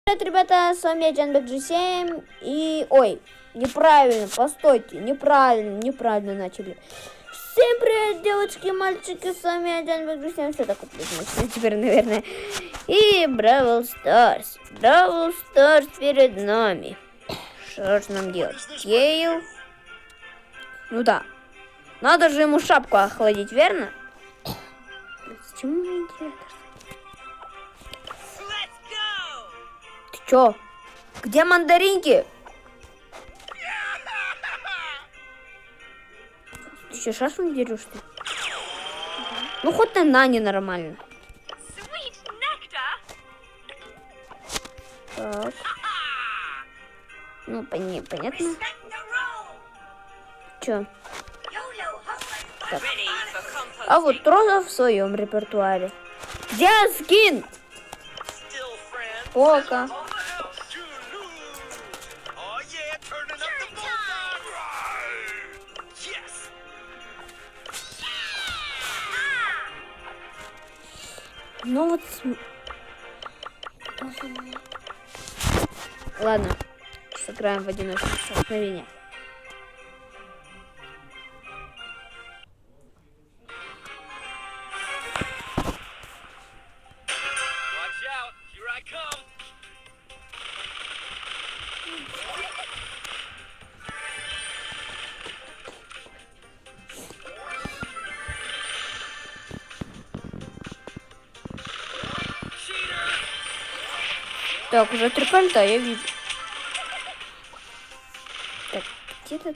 Привет, ребята, с вами я, Джанбек G7, и... Ой, неправильно, постойте, неправильно начали. Всем привет, девочки, мальчики, с вами я, Джанбек G7, все так отлично теперь, наверное. И Бравл Старс перед нами. Что ж нам делать? Кейл. Ну да, надо же ему шапку охладить, верно? Почему мне интересно? Ты чё? Где мандаринки? Ты что, шашлык дерешь ты? Ну хоть на Нане нормально. Так. Ну, понятно. Чё? Так. А вот Роза в своем репертуаре. Где скин? Пока. Ну вот... Ладно, сыграем в одиночное столкновение. Так, уже 3 кольта, я вижу. Так, где-то...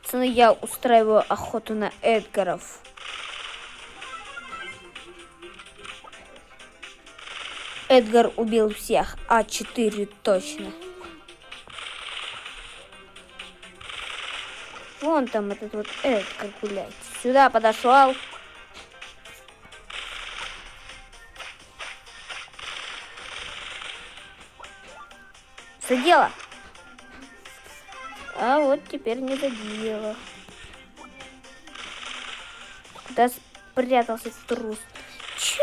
Пацаны, я устраиваю охоту на Эдгаров. Эдгар убил всех, А4 точно. Вон там этот вот Эдгар гуляет. Сюда подошел. Задело. А вот теперь не задело. Куда спрятался трус? Чё?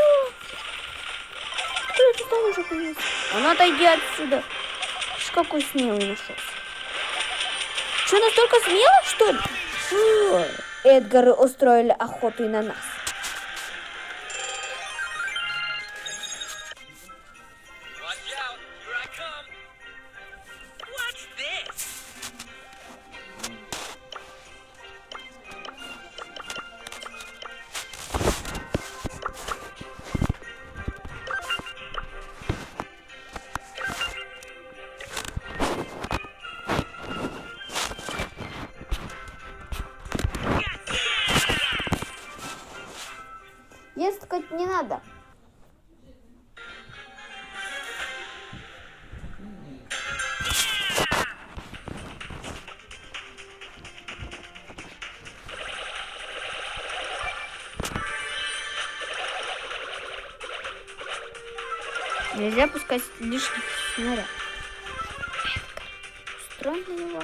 Кто это там уже появился? Он отойди отсюда. Какой смелый нашелся. Что, настолько смело, что ли? Фу. Эдгары устроили охоту и на нас. Ескать не надо. Нельзя пускать лишних снарядов. Странно его.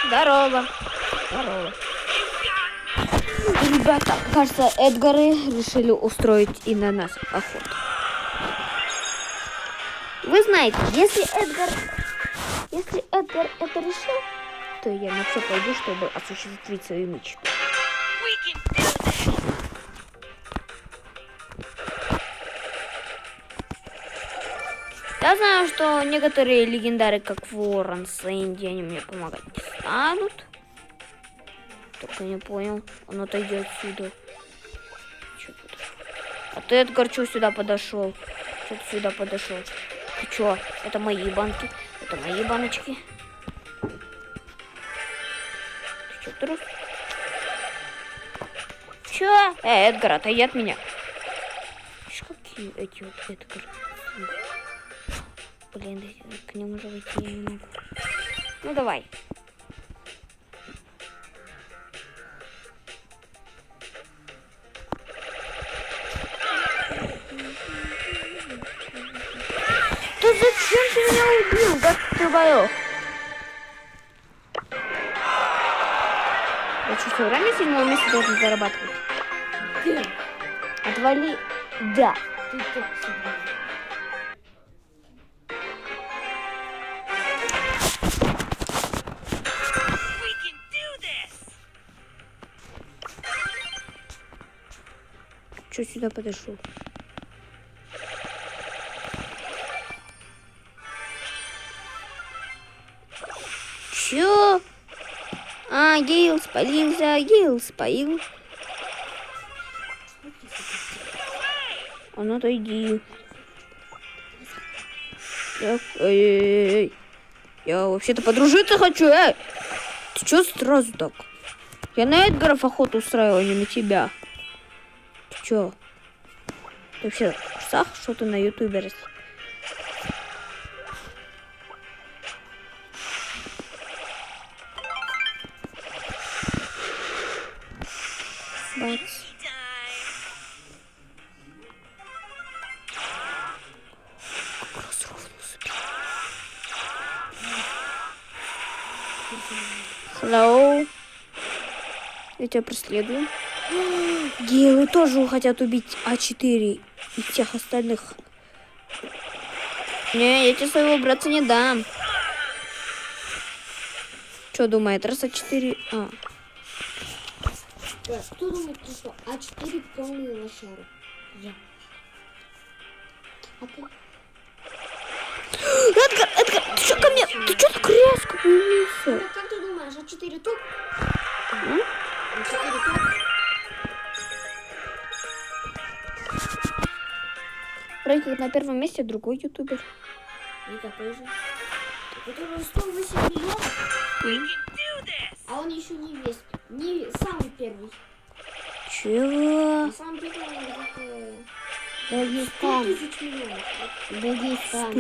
Здорово. Здорово. Ребята, кажется, Эдгары решили устроить и на нас охоту. Вы знаете, если Эдгар это решил, то я на все пойду, чтобы осуществить свою мечту. Я знаю, что некоторые легендары, как Ворон, Сэнди, они мне помогать не станут. Только не понял, он отойдет сюда. А ты, Эдгар, что сюда подошел? Что ты сюда подошел? Ты что? Это мои банки. Это мои баночки. Ты что, трус? Че? Эдгар, отойди от меня. Какие эти вот Эдгар? Блин, к нему уже выйти я не могу. Ну давай. зачем ты меня убил, как ты боёк? Я что, все время 7 место должен зарабатывать? Да. Отвали. Да. Ты точно. Что сюда подошел? Чё? А, Гейл спалился, Гейл спалил. А ну отойди. Эй. Я вообще-то подружиться хочу, эй! Ты чё сразу так? Я на Эдгаров охоту устраиваю, а не на тебя. Ты чё? Ты вообще в курсах, что ты на ютубе рас? Бац. Как раз ровно забил. Hello. Я тебя преследую. Гейлы тоже хотят убить А4 и всех остальных. Не, я тебе своего братца не дам. Что думает? Раз А4... А. Да, кто думает, что А4 полные лошары? Я. А ты? Эдгар, ты что ко мне? Ты что так резко появился? Как ты думаешь, А4 топ? М? А4 топ? Вроде как на первом месте другой ютубер. И какой же? Который 108 миллионов, а он еще не весь. Не самый первый. Чего? На самом деле он где-то 100 Дагестан. тысяч миллионов. Дагестан.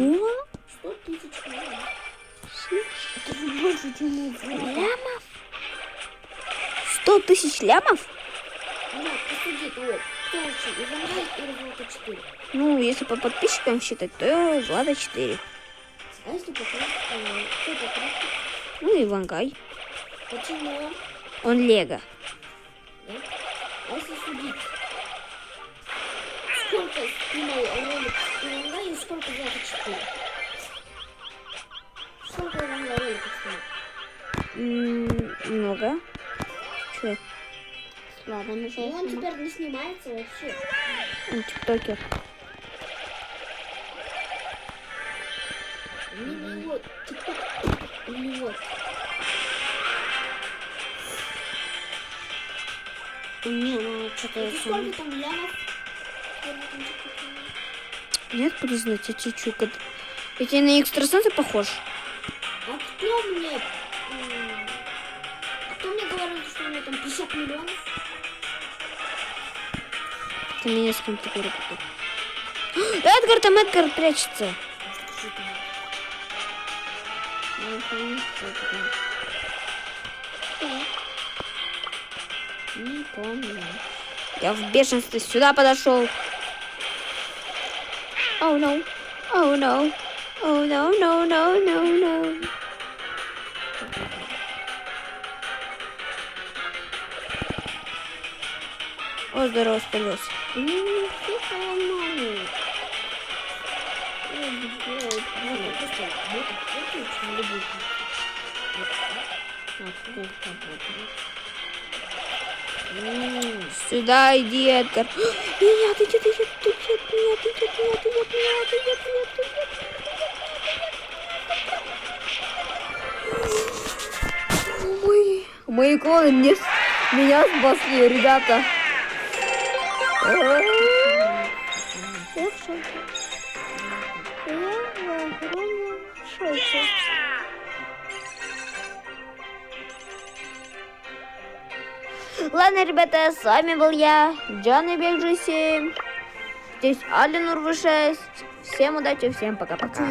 100 тысяч миллионов. Это же больше, чем лямов. 100 тысяч лямов? Ну, посуди того, кто лучше, Ивангай или Влада 4? Ну, если по подписчикам считать, то Влада 4. А если по кто по краске? Ну, Ивангай. Почему? Он Лего. Да? А если судить, сколько снимал ролик Ивангай и сколько Влада 4? Сколько Ивангай роликов снимал? Много. Че? Ладно, и он теперь не снимается вообще. Он тиктокер. Не вот, тикток, не вот. Не, ну что-то я И сам... сколько там лямов? Нет, откуда знать, я чуть-чуть. Я тебе на экстрасенса похож. А кто мне... Кто мне говорил, что у меня там 50 миллионов? Ты меня с кем-то перепутал. Эдгар, там Эдгар прячется. Не помню. Я в бешенстве сюда подошел. Oh no. Oh no. Oh no, no, no, no, no. О, здорово, спалился. Сюда иди, Эдгар. Нет, идет, идет, идет, нет, идет, нет, идет, нет, идет, нет. Мои клоны меня спасли, ребята. Я в шоке. Я в огромном шоке. Ладно, ребята, с вами был я, Джанни Бельджи 7. Здесь Алинур В6. Всем удачи, всем пока-пока.